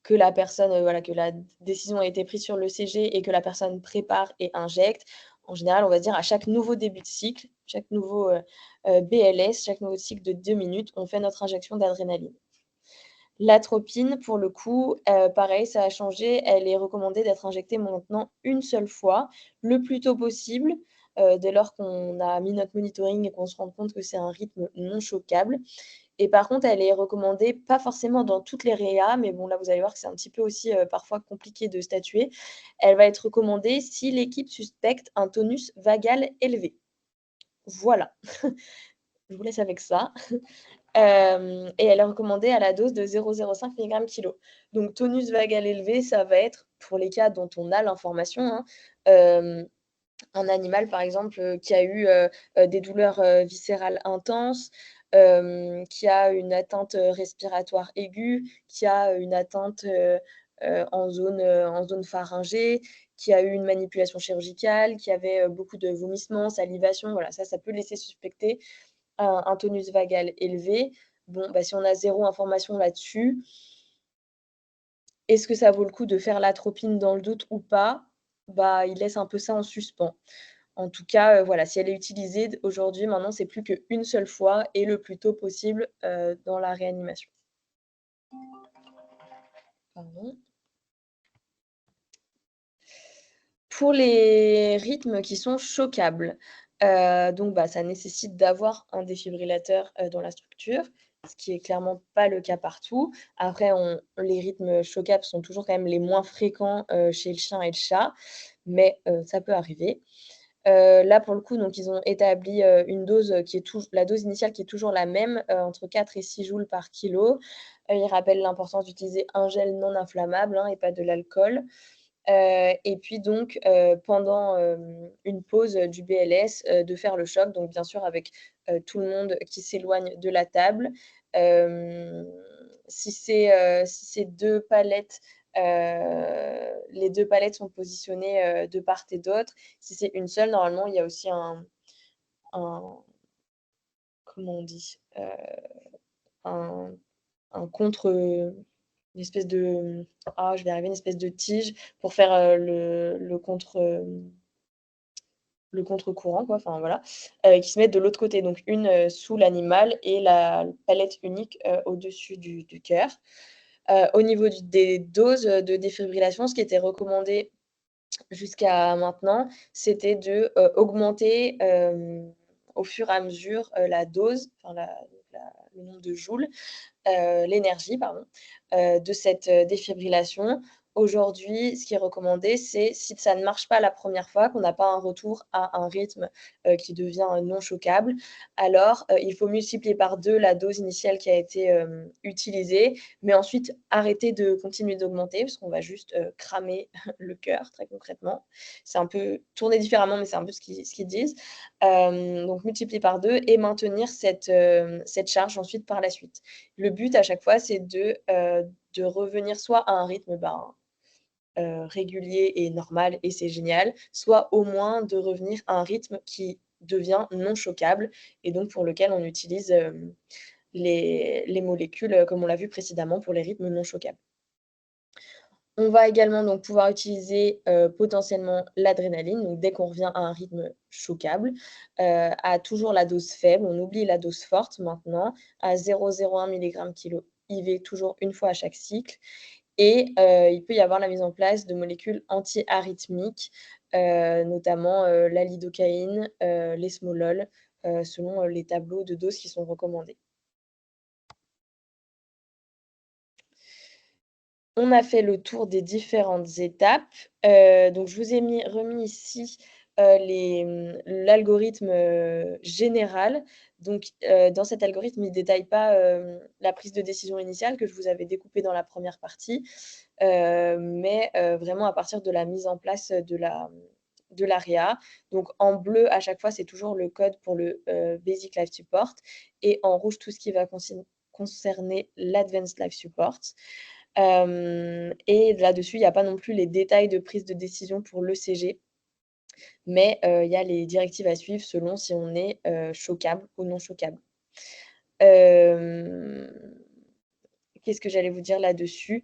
la personne, voilà, que la décision a été prise sur le CG et que la personne prépare et injecte. En général, on va dire à chaque nouveau début de cycle, chaque nouveau, BLS, chaque nouveau cycle de 2 minutes, on fait notre injection d'adrénaline. L'atropine, pour le coup, pareil, ça a changé. Elle est recommandée d'être injectée maintenant une seule fois, le plus tôt possible, dès lors qu'on a mis notre monitoring et qu'on se rend compte que c'est un rythme non choquable. Et par contre, elle est recommandée, pas forcément dans toutes les réas, mais bon, là, vous allez voir que c'est un petit peu aussi, parfois compliqué de statuer. Elle va être recommandée si l'équipe suspecte un tonus vagal élevé. Voilà, je vous laisse avec ça. Et elle est recommandée à la dose de 0,05 mg/kg. Donc tonus vagal élevé, ça va être, pour les cas dont on a l'information, hein, un animal, par exemple, qui a eu, des douleurs, viscérales intenses, qui a une atteinte, respiratoire aiguë, qui a une atteinte, en zone pharyngée, qui a eu une manipulation chirurgicale, qui avait, beaucoup de vomissements, salivation, voilà, ça peut laisser suspecter un tonus vagal élevé. Bon, bah, si on a zéro information là-dessus, est-ce que ça vaut le coup de faire l'atropine dans le doute ou pas? Bah, il laisse un peu ça en suspens. En tout cas, voilà, si elle est utilisée aujourd'hui, maintenant, c'est plus qu'une seule fois et le plus tôt possible, dans la réanimation. Pardon. Pour les rythmes qui sont choquables, donc bah, ça nécessite d'avoir un défibrillateur, dans la structure, ce qui est clairement pas le cas partout. Après les rythmes choquables sont toujours quand même les moins fréquents, chez le chien et le chat, mais ça peut arriver. Là, pour le coup, donc ils ont établi, une dose, qui est la dose initiale qui est toujours la même, entre 4 et 6 joules par kilo. Ils rappellent l'importance d'utiliser un gel non inflammable, hein, et pas de l'alcool. Et puis donc, pendant, une pause, du BLS, de faire le choc, donc bien sûr avec, tout le monde qui s'éloigne de la table. Hem, si c'est 2 palettes, les 2 palettes sont positionnées, de part et d'autre. Si c'est une seule, normalement, il y a aussi un comment on dit? Un un contre, une espèce de, je vais y arriver, une espèce de tige pour faire, le contre-courant quoi, enfin voilà, qui se mettent de l'autre côté. Donc une, sous l'animal et la palette unique, au-dessus du cœur. Au niveau des doses, de défibrillation, ce qui était recommandé jusqu'à maintenant, c'était de, augmenter, au fur et à mesure, la dose, enfin le nombre de joules, l'énergie pardon, de cette, défibrillation. Aujourd'hui, ce qui est recommandé, c'est si ça ne marche pas la première fois, qu'on n'a pas un retour à un rythme, qui devient, non choquable, alors, il faut multiplier par 2 la dose initiale qui a été, utilisée, mais ensuite arrêter de continuer d'augmenter parce qu'on va juste, cramer le cœur très concrètement. C'est un peu tourné différemment, mais c'est un peu ce qu'ils disent. Donc multiplier par 2 et maintenir cette charge ensuite par la suite. Le but à chaque fois, c'est de revenir soit à un rythme, ben, régulier et normal et c'est génial, soit au moins de revenir à un rythme qui devient non choquable et donc pour lequel on utilise, les molécules, comme on l'a vu précédemment pour les rythmes non choquables. On va également donc pouvoir utiliser, potentiellement l'adrénaline, donc dès qu'on revient à un rythme choquable, à toujours la dose faible. On oublie la dose forte maintenant, à 0,01 mg/kg IV, toujours une fois à chaque cycle et il peut y avoir la mise en place de molécules antiarythmiques, notamment, la lidocaïne, l'esmolol, selon, les tableaux de doses qui sont recommandés. On a fait le tour des différentes étapes. Donc je vous ai remis ici, l'algorithme, général. Donc, dans cet algorithme, il ne détaille pas, la prise de décision initiale que je vous avais découpée dans la première partie, mais vraiment à partir de la mise en place, de la réa. Donc en bleu, à chaque fois, c'est toujours le code pour le, Basic Life Support et en rouge, tout ce qui va concerner l'Advanced Life Support. Et là-dessus, il y a pas non plus les détails de prise de décision pour l'ECG, mais il y a les directives à suivre selon si on est, choquable ou non choquable. Hem, Qu'est-ce que j'allais vous dire là-dessus?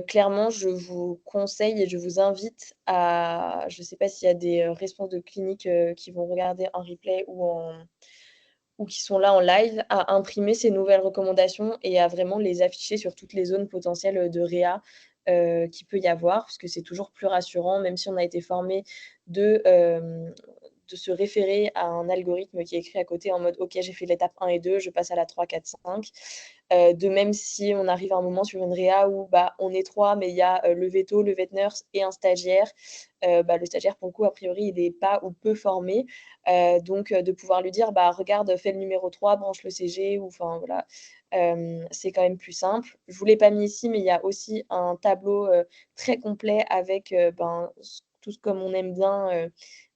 Clairement, je vous conseille et je vous invite à je ne sais pas s'il y a des, responsables de clinique, qui vont regarder en replay ou qui sont là en live, à imprimer ces nouvelles recommandations et à vraiment les afficher sur toutes les zones potentielles, de réa, qu'il peut y avoir. Parce que c'est toujours plus rassurant, même si on a été formé de, de se référer à un algorithme qui est écrit à côté en mode: «OK, j'ai fait l'étape 1 et 2, je passe à la 3, 4, 5». De même si on arrive à un moment sur une réa où, bah, on est 3 mais il y a, le véto, le vet nurse et un stagiaire, bah, le stagiaire pour le coup a priori il est pas ou peu formé, donc de pouvoir lui dire: «Bah, regarde, fais le numéro 3, branche le CG» ou enfin voilà, c'est quand même plus simple. Je vous l'ai pas mis ici, mais il y a aussi un tableau, très complet avec, ben, tout comme on aime bien,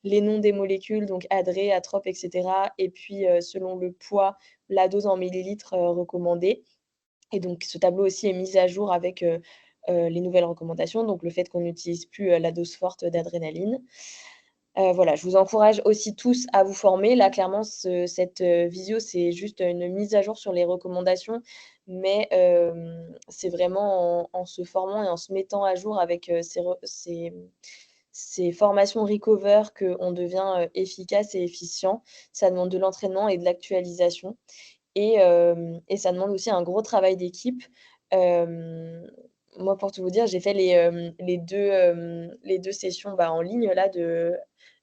les noms des molécules, donc adré, atrope et cetera et puis, selon le poids, la dose en millilitres, recommandée. Et donc ce tableau aussi est mis à jour avec, les nouvelles recommandations, donc le fait qu'on n'utilise plus, la dose forte d'adrénaline. Voilà, je vous encourage aussi tous à vous former. Là, clairement, cette, visio, c'est juste une mise à jour sur les recommandations, mais c'est vraiment en se formant et en se mettant à jour avec, ces formations Recover qu'on devient, efficace et efficient. Ça demande de l'entraînement et de l'actualisation. Et ça demande aussi un gros travail d'équipe. Hem, Moi, pour tout vous dire, j'ai fait les 2 sessions, bah, en ligne là de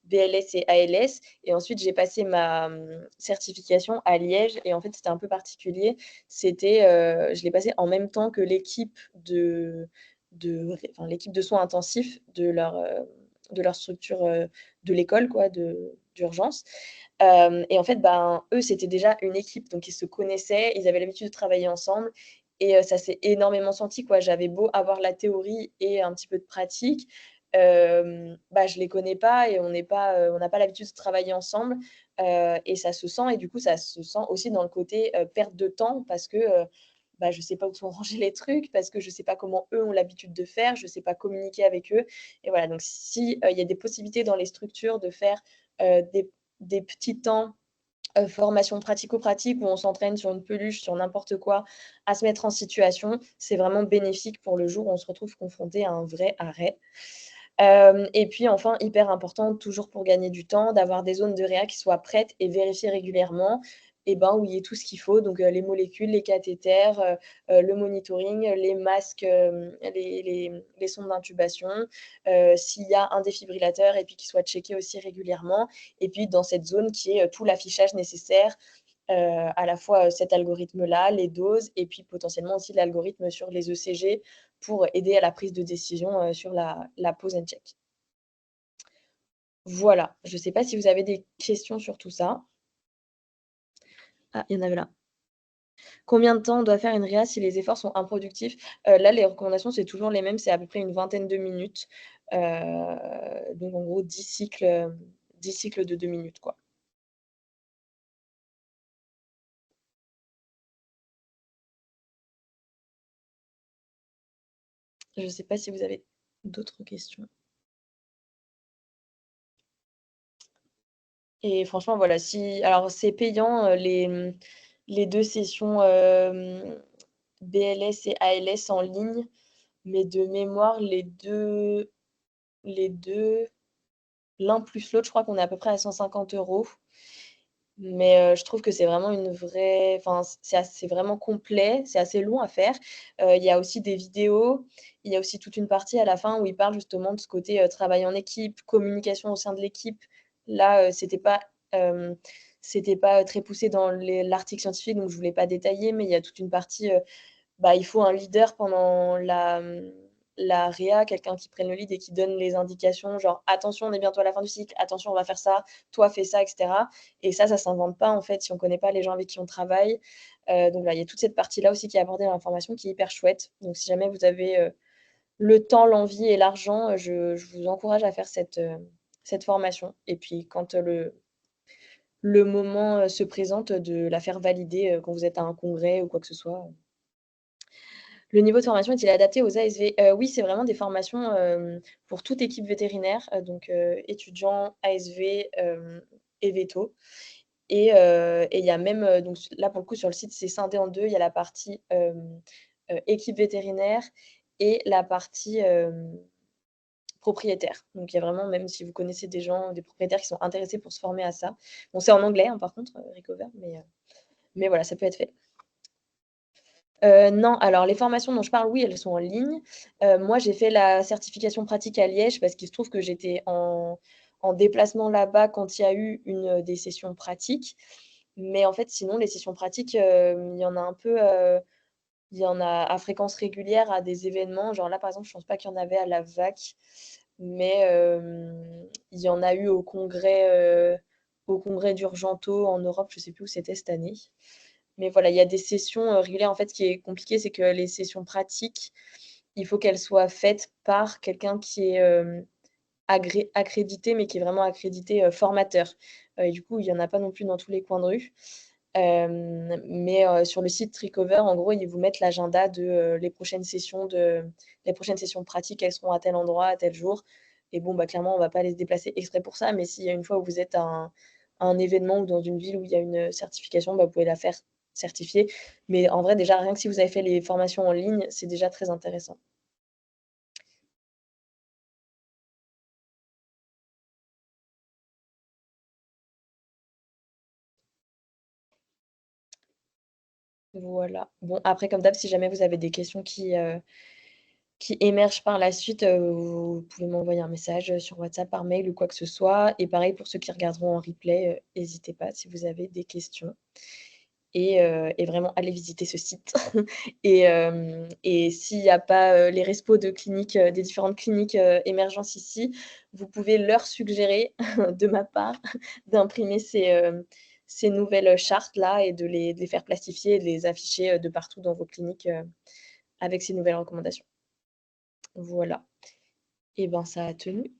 BLS et ALS et ensuite j'ai passé ma, certification à Liège et en fait, c'était un peu particulier. C'était, je l'ai passée en même temps que l'équipe enfin l'équipe de soins intensifs de leur structure, de l'école quoi, d'urgence. Et en fait, ben, eux, c'était déjà une équipe, donc ils se connaissaient, ils avaient l'habitude de travailler ensemble et ça s'est énormément senti, quoi. J'avais beau avoir la théorie et un petit peu de pratique, bah, je les connais pas et on n'a pas l'habitude de travailler ensemble, et ça se sent et du coup, ça se sent aussi dans le côté, perte de temps parce que, bah, je sais pas où sont rangés les trucs, parce que je sais pas comment eux ont l'habitude de faire, je sais pas communiquer avec eux et voilà, donc si, il y a des possibilités dans les structures de faire, des petits temps, formation pratico-pratique où on s'entraîne sur une peluche, sur n'importe quoi, à se mettre en situation. C'est vraiment bénéfique pour le jour où on se retrouve confronté à un vrai arrêt. Et puis enfin, hyper important, toujours pour gagner du temps, d'avoir des zones de réa qui soient prêtes et vérifiées régulièrement et ben, où il y ait tout ce qu'il faut, donc les molécules, les cathéters, le monitoring, les masques, les sondes d'intubation, s'il y a un défibrillateur et puis qu'il soit checké aussi régulièrement et puis dans cette zone qui est, tout l'affichage nécessaire, à la fois, cet algorithme-là, les doses et puis potentiellement aussi l'algorithme sur les ECG pour aider à la prise de décision, sur la pause and check. Voilà, je ne sais pas si vous avez des questions sur tout ça? Ah, il y en avait là. Combien de temps on doit faire une réa si les efforts sont improductifs? Là, les recommandations, c'est toujours les mêmes, c'est à peu près une vingtaine de minutes. Donc en gros 10 cycles de 2 minutes, quoi. Je ne sais pas si vous avez d'autres questions? Et franchement, voilà, si alors c'est payant, les 2 sessions, BLS et ALS en ligne, mais de mémoire, les deux l'un plus l'autre, je crois qu'on est à peu près à 150 €. Mais je trouve que c'est vraiment une vraie enfin, c'est vraiment complet, c'est assez long à faire. Il y a aussi des vidéos, il y a aussi toute une partie à la fin où ils parlent justement de ce côté, travail en équipe, communication au sein de l'équipe. Là, hem, c'était pas, très poussé dans l'article scientifique, donc je voulais pas détailler, mais il y a toute une partie, bah, il faut un leader pendant la réa, quelqu'un qui prenne le lead et qui donne les indications, genre: «Attention, on est bientôt à la fin du cycle. Attention, on va faire ça. Toi, fais ça» et cetera et ça s'invente pas, en fait, si on connaît pas les gens avec qui on travaille. Donc là, il y a toute cette partie-là aussi qui est abordée dans la formation qui est hyper chouette. Donc si jamais vous avez, le temps, l'envie et l'argent, je vous encourage à faire cette formation et puis quand, le moment, se présente, de la faire valider, quand vous êtes à un congrès ou quoi que ce soit. Le niveau de formation est-il adapté aux ASV? Oui, c'est vraiment des formations, pour toute équipe vétérinaire, donc étudiants, ASV, et véto et il y a même, donc là, pour le coup, sur le site, c'est scindé en 2. Il y a la partie, équipe vétérinaire et la partie, propriétaire. Donc il y a vraiment, même si vous connaissez des gens, des propriétaires qui sont intéressés pour se former à ça. Bon, c'est en anglais, hein, par contre, Recover, mais voilà, ça peut être fait. Non, alors les formations dont je parle, oui, elles sont en ligne. Moi, j'ai fait la certification pratique à Liège parce qu'il se trouve que j'étais en déplacement là-bas quand il y a eu des sessions pratiques. Mais en fait, sinon, les sessions pratiques, il y en a un peu, il y en a à fréquence régulière à des événements. Genre là, par exemple, je pense pas qu'il y en avait à la VAC, mais il y en a eu au congrès d'Urgento en Europe, je sais plus où c'était cette année. Mais voilà, il y a des sessions, régulières. En fait, ce qui est compliqué, c'est que les sessions pratiques, il faut qu'elles soient faites par quelqu'un qui est, accrédité, mais qui est vraiment accrédité, formateur. Et du coup, il y en a pas non plus dans tous les coins de rue. Mais sur le site Tricover, en gros, ils vous mettent l'agenda de, les prochaines sessions pratiques, elles seront à tel endroit, à tel jour et bon, bah, clairement, on va pas aller se déplacer exprès pour ça, mais s'il y a une fois où vous êtes à un événement ou dans une ville où il y a une certification, bah, vous pouvez la faire certifier. Mais en vrai, déjà, rien que si vous avez fait les formations en ligne, c'est déjà très intéressant. Voilà. Bon, après, comme d'hab, si jamais vous avez des questions qui émergent par la suite, vous pouvez m'envoyer un message, sur WhatsApp, par mail ou quoi que ce soit et pareil pour ceux qui regarderont en replay, hésitez pas si vous avez des questions et vraiment allez visiter ce site et s'il y a pas, les respos de cliniques, des différentes cliniques, Emergence ici, vous pouvez leur suggérer de ma part d'imprimer ces nouvelles chartes-là et de les faire plastifier et de les afficher, de partout dans vos cliniques, avec ces nouvelles recommandations. Voilà. Et ben, ça a tenu.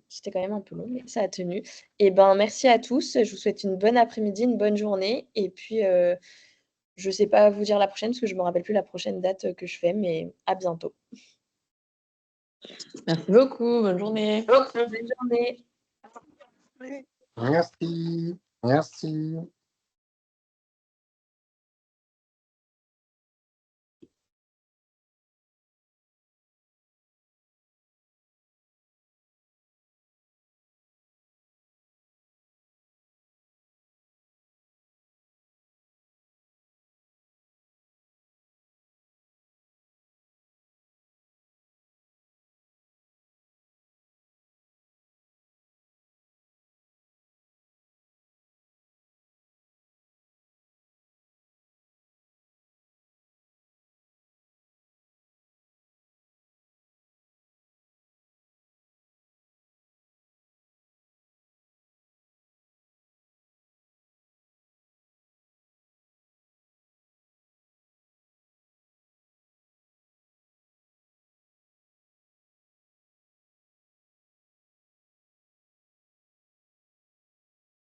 C'était quand même un peu long, mais ça a tenu. Et ben, merci à tous. Je vous souhaite une bonne après-midi, une bonne journée. Et puis, je sais pas vous dire la prochaine, parce que je me rappelle plus la prochaine date que je fais, mais à bientôt. Merci beaucoup, bonne journée. Bonne journée. Merci, merci.